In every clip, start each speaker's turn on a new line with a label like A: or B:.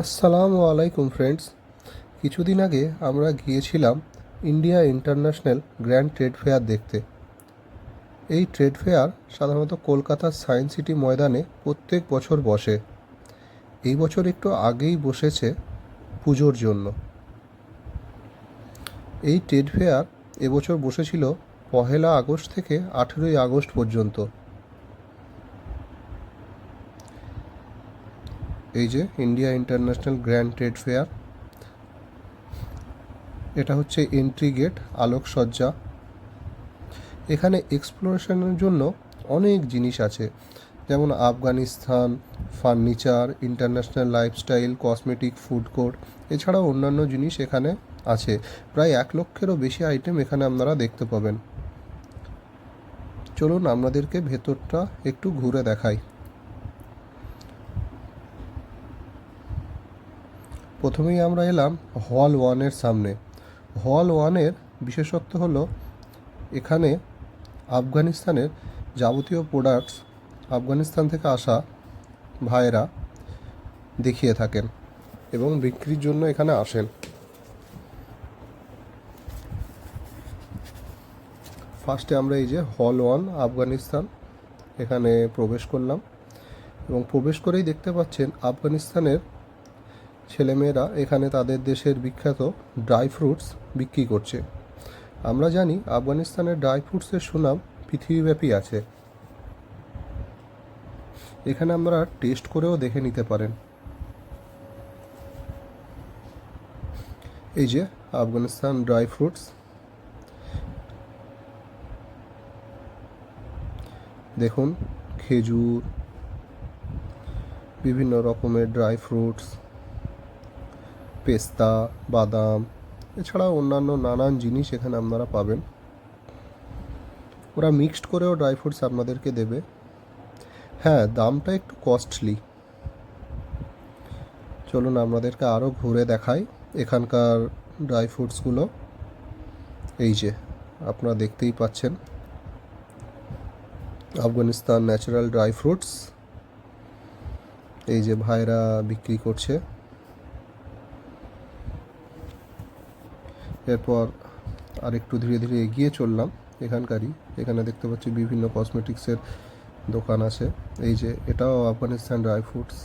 A: আসসালামু আলাইকুম ফ্রেন্ডস। কিছুদিন আগে আমরা গিয়েছিলাম India international grand trade fair দেখতে। এই ট্রেড ফেয়ার সাধারণত কলকাতার সায়েন্স সিটি ময়দানে প্রত্যেক বছর বসে। এই বছর একটু আগেই বসেছে পুজোর জন্য। এই ট্রেড ফেয়ার এবছর বসেছিল 1 আগস্ট থেকে 18 আগস্ট পর্যন্ত। এই যে India international grand trade fair, এটা হচ্ছে এন্ট্রি গেট, আলোকসজ্জা। এখানে এক্সপ্লোরেশনের জন্য অনেক জিনিস আছে, যেমন Afghanistan, furniture, international lifestyle, cosmetic, food court, এছাড়াও অন্যান্য জিনিস এখানে আছে। প্রায় 1 লক্ষেরও বেশি আইটেম এখানে আপনারা দেখতে পাবেন। চলুন আপনাদেরকে ভেতরটা একটু ঘুরে দেখাই। প্রথমেই আমরা এলাম হল 1-এর সামনে। হল 1-এর বিশেষত্ব হলো এখানে আফগানিস্তানের যাবতীয় প্রোডাক্টস আফগানিস্তান থেকে আসা ভাইয়েরা দেখিয়ে থাকেন এবং বিক্রির জন্য এখানে আসেন। ফার্স্টে আমরা এই যে হল 1 আফগানিস্তান, এখানে প্রবেশ করলাম এবং প্রবেশ করেই দেখতে পাচ্ছেন আফগানিস্তানের ছেলেমেয়েরা এখানে তাদের দেশের বিখ্যাত ড্রাই ফ্রুটস বিক্রি করছে। আমরা জানি আফগানিস্তানের ড্রাই ফ্রুটসের সুনাম পৃথিবীব্যাপী আছে। এখানে আমরা টেস্ট করেও দেখে নিতে পারেন। এই যে আফগানিস্তান ড্রাই ফ্রুটস, দেখুন খেজুর, বিভিন্ন রকমের ড্রাই ফ্রুটস, পেস্তা, বাদাম, এছাড়াও অন্যান্য নানান জিনিস এখানে আপনারা পাবেন। ওরা মিক্সড করেও ড্রাই ফ্রুটস আপনাদেরকে দেবে। হ্যাঁ, দামটা একটু কস্টলি। চলুন আপনাদেরকে আরও ঘুরে দেখাই এখানকার ড্রাই ফ্রুটসগুলো। এই যে আপনারা দেখতেই পাচ্ছেন আফগানিস্তান ন্যাচারাল ড্রাই ফ্রুটস, এই যে ভাইরা বিক্রি করছে। এরপর আর একটু ধীরে ধীরে এগিয়ে চললাম এখানে দেখতে পাচ্ছি বিভিন্ন কসমেটিক্সের দোকান আছে। এই যে এটাও আফগানিস্তান ড্রাই ফ্রুটস।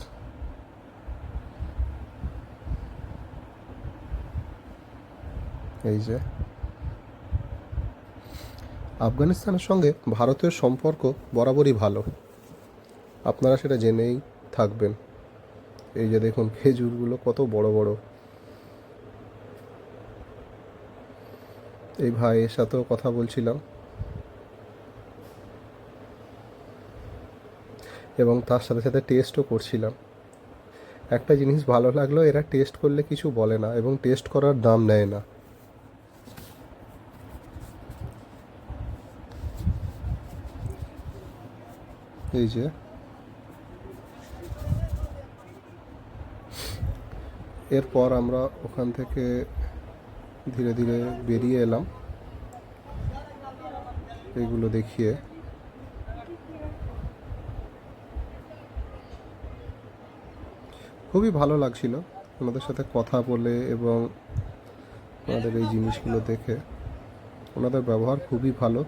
A: এই যে আফগানিস্তানের সঙ্গে ভারতের সম্পর্ক বরাবরই ভালো, আপনারা সেটা জেনেই থাকবেন। এই যে দেখুন খেজুরগুলো কত বড় বড়। এই ভাইয়ের সাথেও কথা বলছিলাম এবং তার সাথে সাথে টেস্টও করছিলাম। একটা জিনিস ভালো লাগলো, এরা টেস্ট করলে কিছু বলে না এবং টেস্ট করার দাম নেয় না। এই যে এরপর আমরা ওখান থেকে ধীরে ধীরে বেরিয়ে এলাম এগুলো দেখিয়ে। খুবই ভালো লাগছিল ওনাদের সাথে কথা বলে এবং ওনাদের এই জিনিসগুলো দেখে। ওনাদের ব্যবহার খুবই ভালো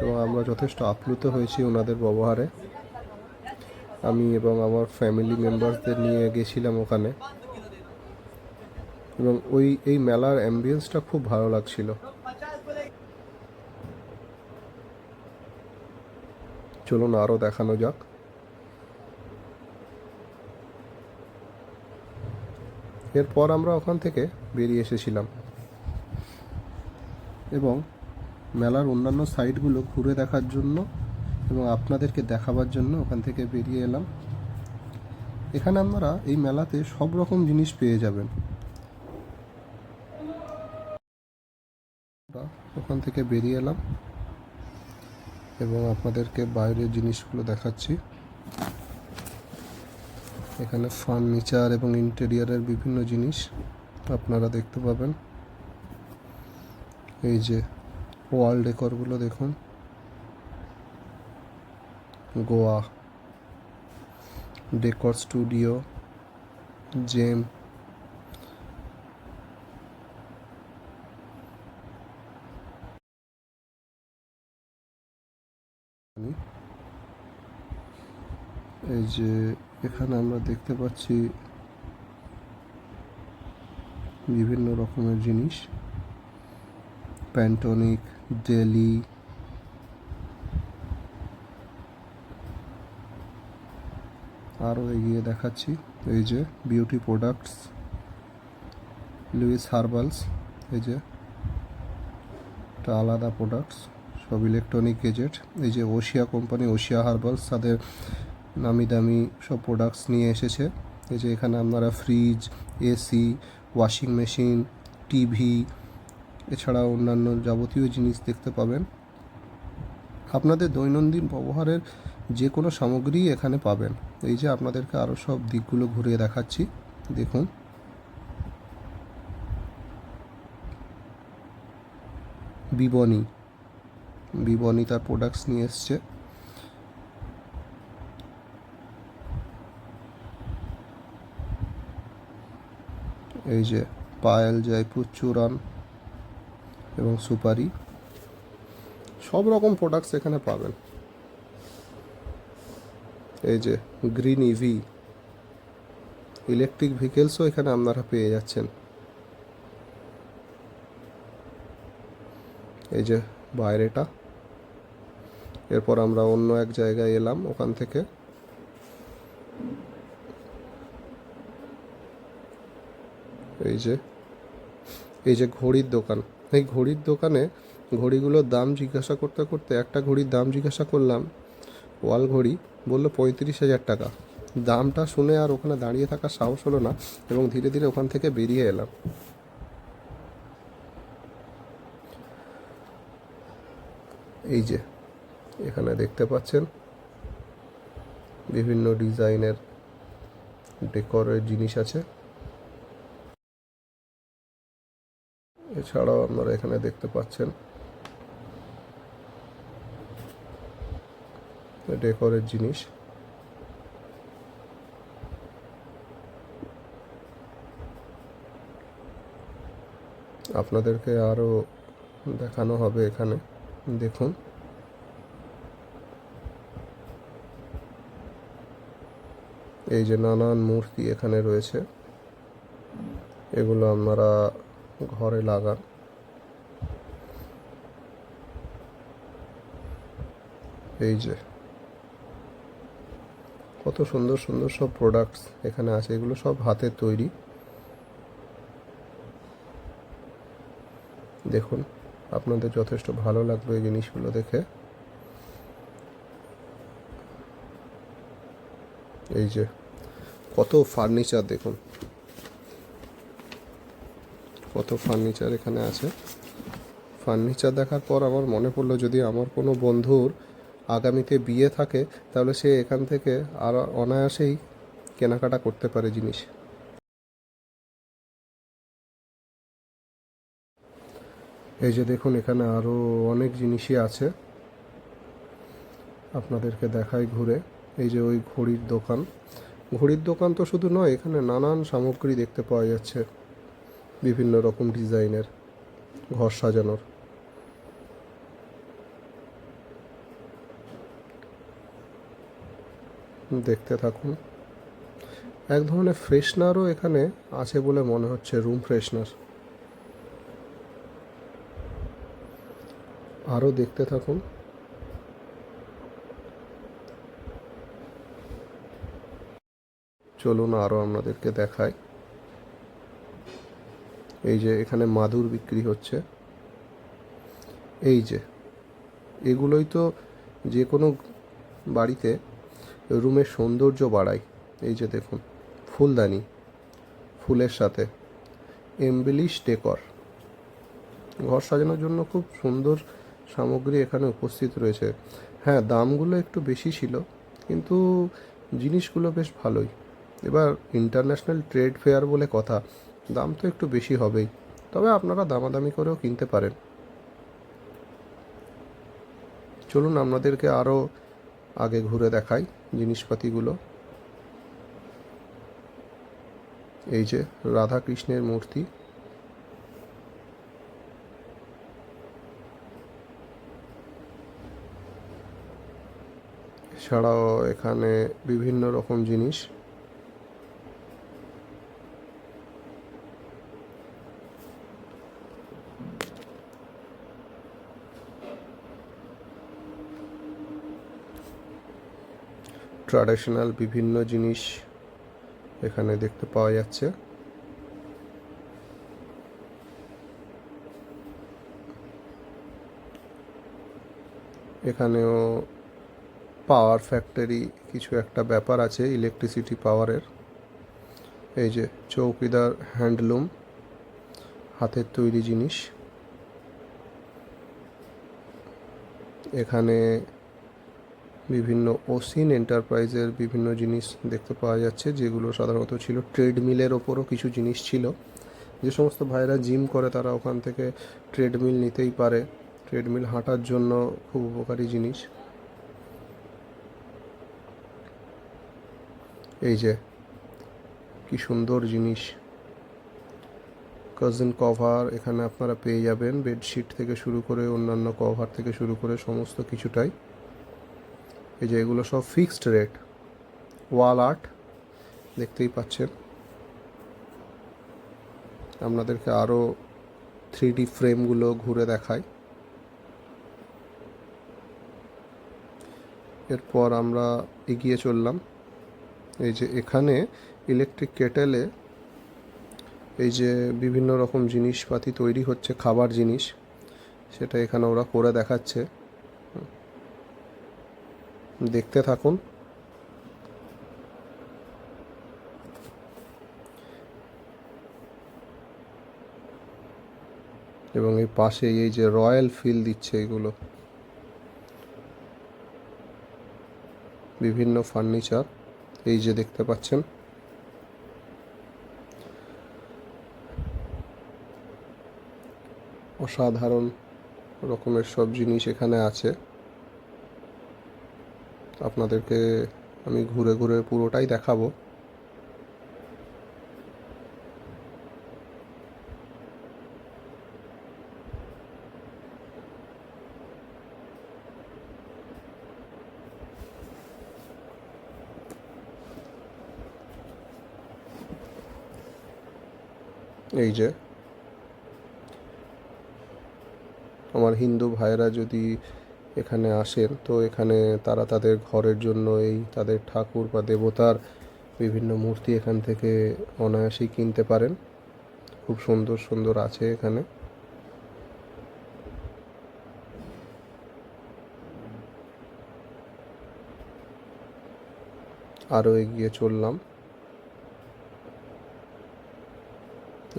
A: এবং আমরা যথেষ্ট আপ্লুত হয়েছি ওনাদের ব্যবহারে। আমি এবং আমার ফ্যামিলি মেম্বারসদের নিয়ে গেছিলাম ওখানে এবং এই মেলার অ্যাম্বিয়েন্সটা খুব ভালো লাগছিল। চলুন আরও দেখানো যাক। এরপর আমরা ওখান থেকে বেরিয়ে এসেছিলাম এবং মেলার অন্যান্য সাইটগুলো ঘুরে দেখার জন্য এবং আপনাদেরকে দেখাবার জন্য ওখান থেকে বেরিয়ে এলাম। এখানে আপনারা এই মেলাতে সব রকম জিনিস পেয়ে যাবেন। ওখান থেকে বেরিয়ে এলাম এবং আপনাদেরকে বাইরের জিনিসগুলো দেখাচ্ছি। এখানে ফার্নিচার এবং ইন্টেরিয়ারের বিভিন্ন জিনিস আপনারা দেখতে পাবেন। এই যে ওয়াল ডেকরগুলো দেখুন, গোয়া ডেকর স্টুডিও, জেম, এই যে এখানে আমরা দেখতে পাচ্ছি বিভিন্ন রকমের জিনিস, প্যান্টনিক, ডেলি, আরও এগিয়ে দেখাচ্ছি এই যে বিউটি প্রোডাক্টস, লুইস হার্বালস, এই যে একটা আলাদা প্রোডাক্টস, সব ইলেকট্রনিক গেজেট। এই যে ওশিয়া কোম্পানি, ওশিয়া হার্বালস তাদের নামি দামি সব প্রোডাক্টস নিয়ে এসেছে। এই যে এখানে আপনারা fridge, AC, washing machine, TV, এছাড়াও অন্যান্য যাবতীয় জিনিস দেখতে পাবেন। আপনাদের দৈনন্দিন ব্যবহারের যে কোনো সামগ্রী এখানে পাবেন। এই যে আপনাদেরকে আরও সব দিকগুলো ঘুরিয়ে দেখাচ্ছি, দেখুন। বিবনি তার প্রোডাক্টস নিয়ে এসছে। এই যে পায়েল, জয়পুর চূড়ান এবং সুপারি, সব রকম প্রোডাক্টস এখানে পাবেন। এই যে গ্রিন ইভি, ইলেকট্রিক ভেহিকেলসও এখানে আপনারা পেয়ে যাচ্ছেন। এই যে বাইরেটা, এরপর আমরা অন্য এক জায়গায় এলাম ওখান থেকে। এই যে ঘড়ির দোকান, এই ঘড়ির দোকানে ঘড়িগুলোর দাম জিজ্ঞাসা করতে করতে একটা ঘড়ির দাম জিজ্ঞাসা করলাম, ওয়াল ঘড়ি, বললো 35,000 টাকা। দামটা শুনে আর ওখানে দাঁড়িয়ে থাকার সাহস হলো না এবং ধীরে ধীরে ওখান থেকে বেরিয়ে এলাম। এই যে এখানে দেখতে পাচ্ছেন বিভিন্ন ডিজাইনের ডেকোরের জিনিস আছে। এছাড়াও আপনারা এখানে দেখতে পাচ্ছেন ডেকোরের জিনিস। আপনাদেরকে আরও দেখানো হবে এখানে, দেখুন। এই যে নানান মূর্তি এখানে রয়েছে, এগুলো আপনারা ঘরে লাগান। এই যে কত সুন্দর সুন্দর সব প্রোডাক্টস এখানে আছে, এগুলো সব হাতের তৈরি। দেখুন, আপনাদের যথেষ্ট ভালো লাগবে এই জিনিসগুলো দেখে। এই যে কত ফার্নিচার, দেখুন কত ফার্নিচার এখানে আছে। ফার্নিচার দেখার পর আমার মনে পড়লো, যদি আমার কোনো বন্ধুর আগামীতে বিয়ে থাকে তাহলে সে এখান থেকে আর অনায়াসেই কেনাকাটা করতে পারে জিনিস। এই যে দেখুন, এখানে আরও অনেক জিনিসই আছে, আপনাদেরকে দেখাই ঘুরে। এই যে ওই ঘড়ির দোকান, ঘড়ির দোকান তো শুধু নয়, এখানে নানান সামগ্রী দেখতে পাওয়া যাচ্ছে বিভিন্ন রকম ডিজাইনের, ঘর সাজানোর। দেখতে থাকুন। এক ধরনের ফ্রেশনারও এখানে আছে বলে মনে হচ্ছে, রুম ফ্রেশনার। আরও দেখতে থাকুন। চলুন আরও আপনাদেরকে দেখাই। এই যে এখানে মাদুর বিক্রি হচ্ছে। এই যে এগুলোই তো যে কোনো বাড়িতে রুমের সৌন্দর্য বাড়ায়। এই যে দেখুন, ফুলদানি, ফুলের সাথে এমবেলিশ ডেকর, ঘর সাজানোর জন্য খুব সুন্দর সামগ্রী এখানে উপস্থিত রয়েছে। হ্যাঁ, দামগুলো একটু বেশি ছিল, কিন্তু জিনিসগুলো বেশ ভালোই। এবার ইন্টারন্যাশনাল ট্রেড ফেয়ার বলে কথা, দাম তো একটু বেশি হবেই, তবে আপনারা দামাদামি করেও কিনতে পারেন। চলুন আপনাদেরকে আরও আগে ঘুরে দেখাই জিনিসপাতিগুলো। এই যে রাধা কৃষ্ণের মূর্তি, এছাড়াও এখানে বিভিন্ন রকম জিনিস। ট্র্যাডিশনাল বিভিন্ন জিনিস এখানে দেখতে পাওয়া যাচ্ছে। এখানেও পাওয়ার ফ্যাক্টরি কিছু একটা ব্যাপার আছে, ইলেকট্রিসিটি পাওয়ারের। এই যে চৌকিদার হ্যান্ডলুম, হাতের তৈরি জিনিস। এখানে বিভিন্ন ওসিন এন্টারপ্রাইজের বিভিন্ন জিনিস দেখতে পাওয়া যাচ্ছে, যেগুলো সাধারণত ছিল ট্রেডমিলের ওপরও কিছু জিনিস ছিল। যে সমস্ত ভাইরা জিম করে তারা ওখান থেকে ট্রেডমিল নিতেই পারে। ট্রেডমিল হাঁটার জন্য খুব উপকারী জিনিস। এই যে কি সুন্দর জিনিস, কাজিন কভার এখানে আপনারা পেয়ে যাবেন। বেডশিট থেকে শুরু করে অন্যান্য কভার থেকে শুরু করে সমস্ত কিছুটাই। এই যে এগুলো সব ফিক্সড রেট। ওয়াল আর্ট দেখতেই পাচ্ছেন। আপনাদেরকে আরও 3D ফ্রেমগুলো ঘুরে দেখাই। এরপর আমরা এগিয়ে চললাম। এই যে এখানে ইলেকট্রিক কেটেলে এই যে বিভিন্ন রকম জিনিসপাতি তৈরি হচ্ছে, খাবার জিনিস, সেটা এখানে ওরা করে দেখাচ্ছে। দেখতে থাকুন। এবং এই পাশে এই যে রয়্যাল ফিল দিচ্ছে এগুলো, বিভিন্ন ফার্নিচার এই যে দেখতে পাচ্ছেন। অসাধারণ রকমের সব জিনিস এখানে আছে। আপনাদেরকে আমি ঘুরে ঘুরে পুরোটাই দেখাবো। এই যে আমার হিন্দু ভাইরা যদি এখানে আসেন তো এখানে তারা তাদের ঘরের জন্য এই তাদের ঠাকুর বা দেবতার বিভিন্ন মূর্তি এখান থেকে অনায়াসেই কিনতে পারেন। খুব সুন্দর সুন্দর আছে এখানে। আরও এগিয়ে চললাম।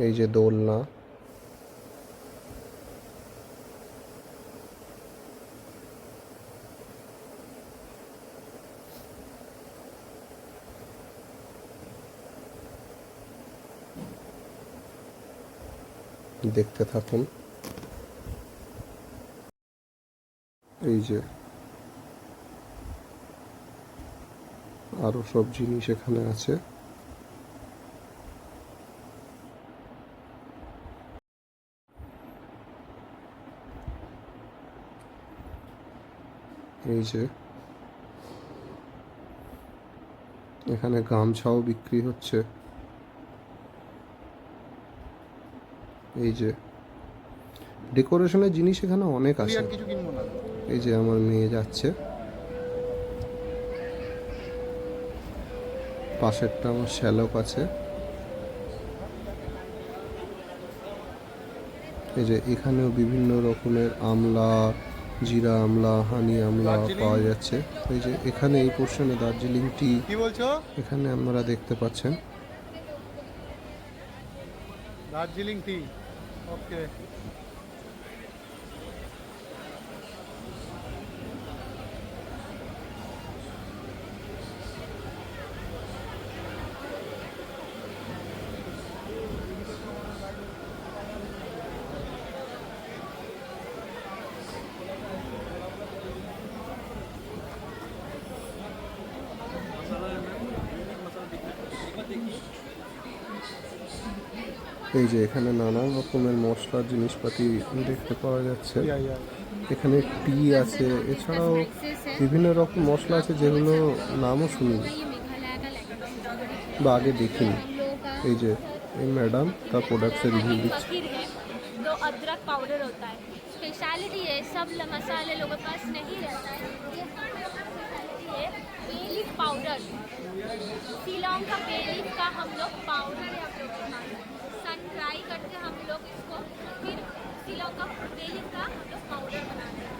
A: এই যে দোলনা, দেখতে থাকুন। এই যে আরও সব জিনিস এখানে আছে। এই যে এখানে গামছাও বিক্রি হচ্ছে। এই যে ডেকোরেশনের জিনিস এখানে অনেক আছে। এই যে আমার মেয়ে যাচ্ছে, পাশেরটা আমার শ্যালক আছে। এই যে এখানেও বিভিন্ন রকমের আমলা, জিরা আমলা, হানি আমলা পাওয়া যাচ্ছে। এই যে এখানে এই পোর্শনে দার্জিলিং টি এখানে আপনারা দেখতে পাচ্ছেন।
B: দার্জিলিং টি, ওকে।
A: এই যে এখানে নানা রকমের মশলার জিনিসপাতি দেখতে পাওয়া যাচ্ছে।
B: या
A: এখানে টি আছে, এছাড়াও বিভিন্ন রকম মশলা আছে যেগুলো নামও শুনিনি বা আগে দেখিনি। এই যে এই ম্যাডাम তার প্রোডাক্টসের রিভিউ দিচ্ছে।
C: फकीर है तो अदरक पाउडर होता है स्पेशलिटी है सब मसाले लोगों के पास नहीं रहता है ये हम लोग का स्पेशलिटी है बे लीफ पाउडर शिलोंग का बे लीफ का हम लोग पाउडर है हम लोग के पास सन ड्राई करके हम लोग इसको फिर शिलोंग का बे लीफ का हम लोग पाउडर बनाते हैं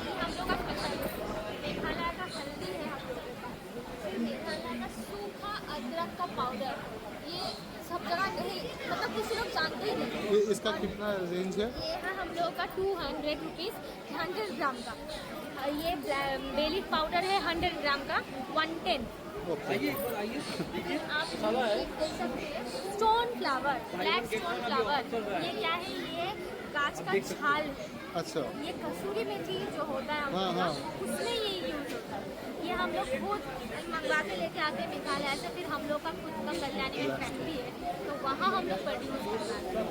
C: ये हम लोग का स्पेशलिटी है मेघालय का हल्दी है हम लोग के पास फिर मेघालय का सूखा अदरक का पाउडर ये सब जगह नहीं मतलब कुछ लोग जानते ही नहीं
B: ये इसका कितना रेंज है?
C: ये है हम लोग का 200 रुपीज़ 100 ग्राम का ये बेलीफ पाउडर है 100 ग्राम का 110
B: ओके
C: आप ये देख सकते हैं stone flower black stone flower ये क्या है ये गाछ का छाल है
B: अच्छा
C: ये कसूरी मेथी जो होता है हम
B: हाँ,
C: लोग का,
B: हाँ।
C: उसमें ये यूज होता है ये हम लोग खुद मंगवा के लेके आते हैं मेघालय से फिर हम लोग का खुद का कल्याणी में फैक्ट्री है तो वहाँ हम लोग प्रोड्यूस करते हैं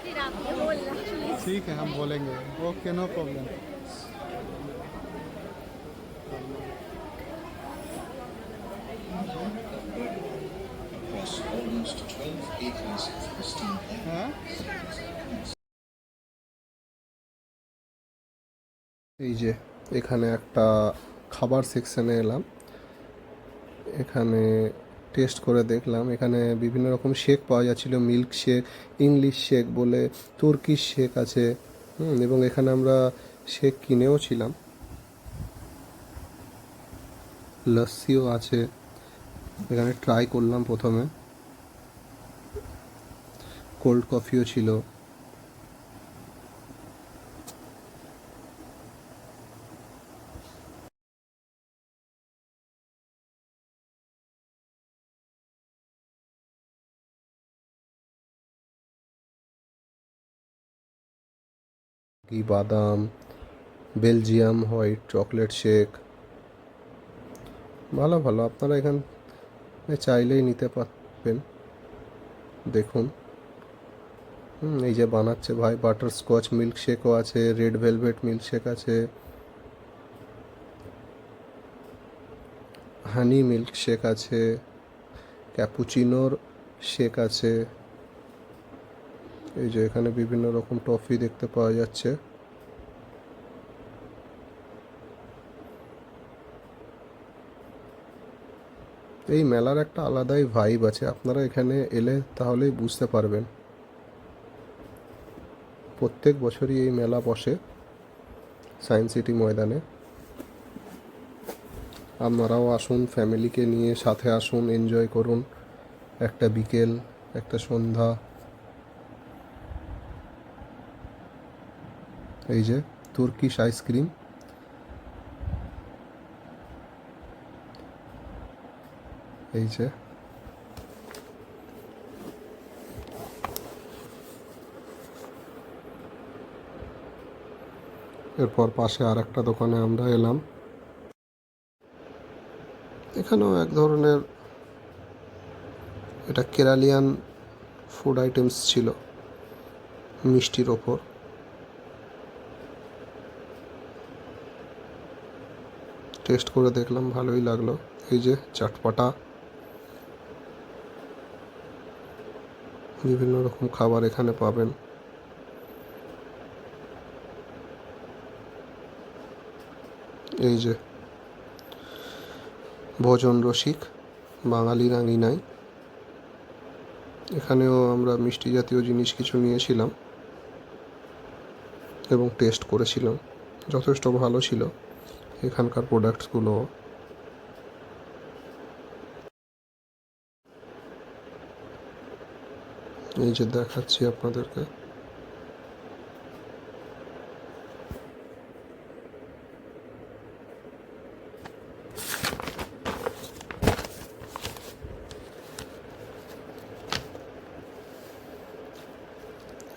C: फिर आप ये बोलना प्लीज
B: ठीक है हम बोलेंगे okay no problem
D: across almost 12 acres of pristine land.
B: हाँ
A: এই যে এখানে একটা খাবার সেকশনে এলাম। এখানে টেস্ট করে দেখলাম, এখানে বিভিন্ন রকম শেক পাওয়া যাচ্ছিল, মিল্ক শেক, ইংলিশ শেক বলে, তুর্কিশ শেক আছে। এবং এখানে আমরা শেক কিনেও ছিলাম, লস্যিও আছে। এখানে ট্রাই করলাম প্রথমে, কোল্ড কফিও ছিল। কি বাদাম, বেলজিয়াম হোয়াইট চকলেট শেক, ভালো ভালো, আপনারা এখানে চাইলেই নিতে পারবেন। দেখুন, এই যে বানাচ্ছে ভাই, বাটার স্কচ মিল্ক শেকও আছে, রেড ভেলভেট মিল্ক শেক আছে, হানি মিল্ক শেক আছে, ক্যাপুচিনোর শেক আছে। এই যে এখানে বিভিন্ন রকম টফি দেখতে পাওয়া যাচ্ছে। এই মেলার একটা আলাদাই ভাইব আছে, আপনারা এখানে এলে তাহলেই বুঝতে পারবেন। প্রত্যেক বছরই এই মেলা বসে সায়েন্স সিটি ময়দানে। আপনারাও আসুন, ফ্যামিলিকে নিয়ে সাথে আসুন, এনজয় করুন একটা বিকেল, একটা সন্ধ্যা। এই যে তুর্কিশ আইসক্রিম, এই যে এরপর পাশে আর একটা দোকানে আমরা এলাম। এখানেও এক ধরনের, এটা কেরালিয়ান ফুড আইটেমস ছিল, মিষ্টির ওপর। টেস্ট করে দেখলাম, ভালোই লাগলো। এই যে চটপটা, বিভিন্ন রকম খাবার এখানে পাবেন। এই যে ভোজন রসিক, বাঙালির আঙিনায়। এখানেও আমরা মিষ্টি জাতীয় জিনিস কিছু নিয়েছিলাম এবং টেস্ট করেছিলাম, যথেষ্ট ভালো ছিল এখানকার প্রোডাক্টসগুলো। এই যে দেখাচ্ছি আপনাদেরকে,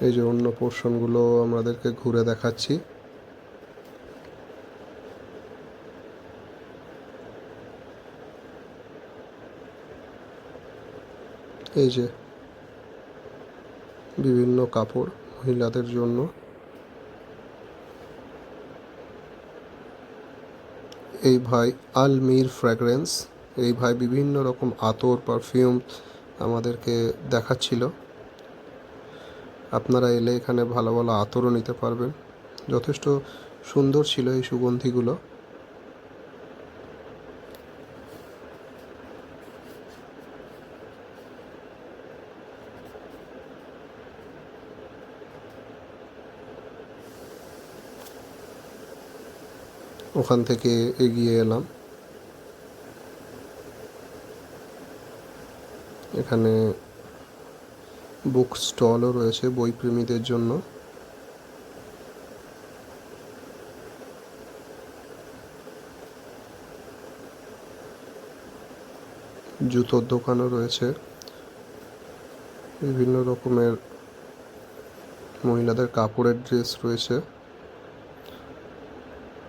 A: এই যে অন্য পোর্শনগুলো আমাদেরকে ঘুরে দেখাচ্ছি। এই যে বিভিন্ন কাপড় মহিলাদের জন্য। এই ভাই আলমির ফ্র্যাগ্রেন্স, এই ভাই বিভিন্ন রকম আতর পারফিউম আমাদেরকে দেখাচ্ছিল। আপনারা এলে এখানে ভালো ভালো আতরও নিতে পারবেন। যথেষ্ট সুন্দর ছিল এই সুগন্ধিগুলো। ওখান থেকে এগিয়ে এলাম, এখানে বুক স্টলও রয়েছে বই প্রেমীদের জন্য। জুতোর দোকানও রয়েছে, বিভিন্ন রকমের মহিলাদের কাপড়ের ড্রেস রয়েছে,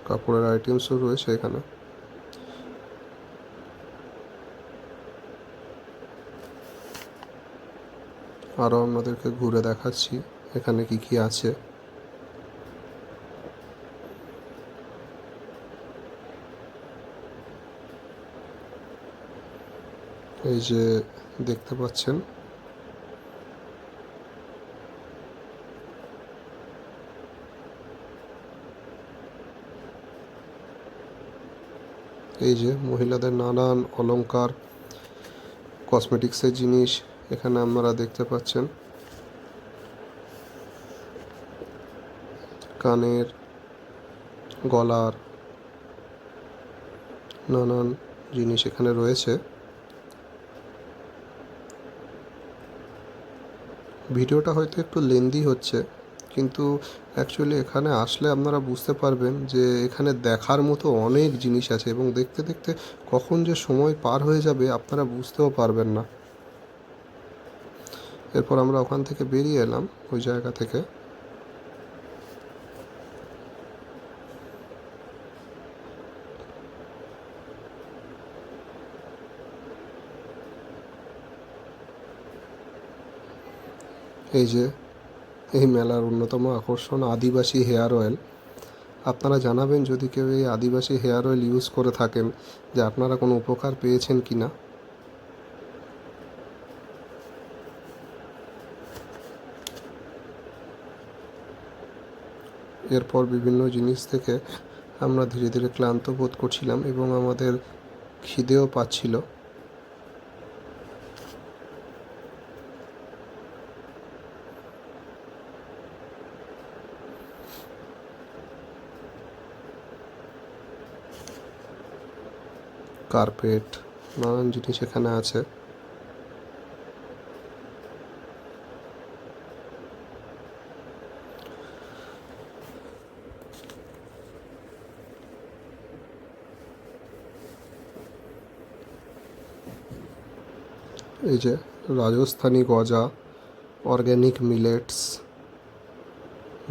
A: কাপড়ের আইটেমসও রয়েছে এখানে। আরও আপনাদেরকে ঘুরে দেখাচ্ছি এখানে কি কি আছে। এই যে দেখতে পাচ্ছেন, এই যে মহিলাদের নানান অলংকার কসমেটিক্সের জিনিস এখানে আপনারা দেখতে পাচ্ছেন। কানের, গলার নানান জিনিস এখানে রয়েছে। ভিডিওটা হয়তো একটু লেন্দি হচ্ছে, কিন্তু অ্যাকচুয়ালি এখানে আসলে আপনারা বুঝতে পারবেন যে এখানে দেখার মতো অনেক জিনিস আছে, এবং দেখতে দেখতে কখন যে সময় পার হয়ে যাবে আপনারা বুঝতেও পারবেন না। এরপর আমরা ওখান থেকে বেরিয়ে এলাম, ওই জায়গা থেকে। এই যে এই মেলার অন্যতম আকর্ষণ আদিবাসী হেয়ার অয়েল। আপনারা জানাবেন যদি কেউ এই আদিবাসী হেয়ার অয়েল ইউজ করে থাকেন যে আপনারা কোনো উপকার পেয়েছেন কি না। এরপর বিভিন্ন জিনিস থেকে আমরা ধীরে ধীরে ক্লান্ত বোধ করছিলাম এবং আমাদের খিদেও পাচ্ছিল। কার্পেট, নানান জিনিস এখানে আছে। এই যে রাজস্থানী গজা, অর্গ্যানিক মিলেটস,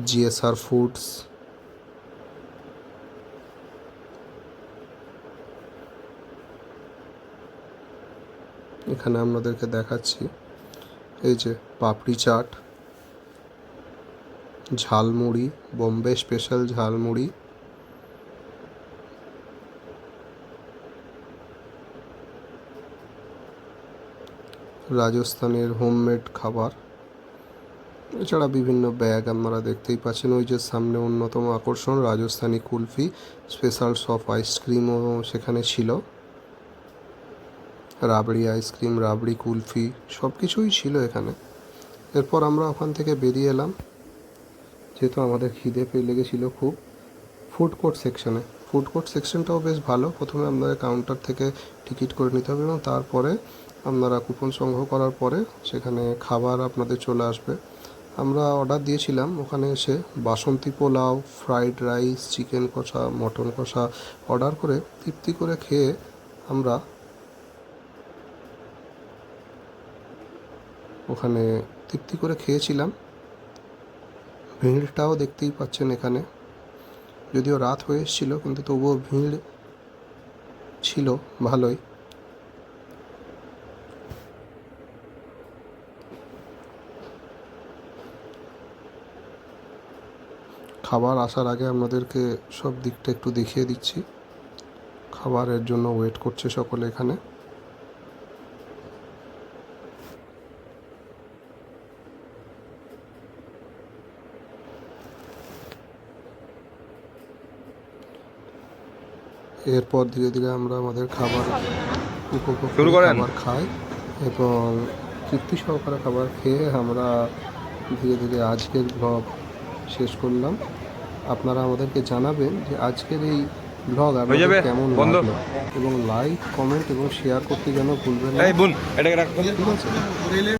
A: জিএসআর ফুডস, এখানে আপনাদেরকে দেখাচ্ছি। এই যে পাপড়ি চাট, ঝালমুড়ি, বোম্বে স্পেশাল ঝালমুড়ি, রাজস্থানের হোমমেড খাবার, এছাড়া বিভিন্ন ব্যাগ আপনারা দেখতেই পাচ্ছেন। ওই যে সামনে অন্যতম আকর্ষণ রাজস্থানী কুলফি, স্পেশাল সফট আইসক্রিমও সেখানে ছিল, রাবড়ি আইসক্রিম, রাবড়ি কুলফি সব কিছুই ছিল এখানে। এরপর আমরা ওখান থেকে বেরিয়ে এলাম, যেহেতু আমাদের খিদে পেয়ে লেগেছিলো খুব, ফুড কোর্ট সেকশনে। ফুড কোর্ট সেকশনটাও বেশ ভালো। প্রথমে আপনাদের কাউন্টার থেকে টিকিট করে নিতে হবে এবং তারপরে আপনারা কুপন সংগ্রহ করার পরে সেখানে খাবার আপনাদের চলে আসবে। আমরা অর্ডার দিয়েছিলাম ওখানে এসে বাসন্তী পোলাও, ফ্রাইড রাইস, চিকেন কষা, মটন কষা অর্ডার করে তৃপ্তি করে খেয়ে আমরা ওখানে তৃপ্তি করে খেয়েছিলাম। ভিড়টাও দেখতেই পাচ্ছেন এখানে, যদিও রাত হয়ে এসেছিল কিন্তু তবুও ভিড় ছিল ভালোই। খাবার আসার আগে আপনাদেরকে সব দিকটা একটু দেখিয়ে দিচ্ছি। খাবারের জন্য ওয়েট করছে সকলে এখানে। এরপর ধীরে ধীরে আমরা আমাদের খাবার উপভোগ করে খাবার খাই এবং তৃপ্তি সহকারে খাবার খেয়ে আমরা ধীরে ধীরে আজকের ব্লগ শেষ করলাম। আপনারা আমাদেরকে জানাবেন যে আজকের এই ব্লগ আপনাদের কেমন লাগলো এবং লাইক, কমেন্ট এবং শেয়ার করতে যেন ভুলবেন না। ঠিক আছে?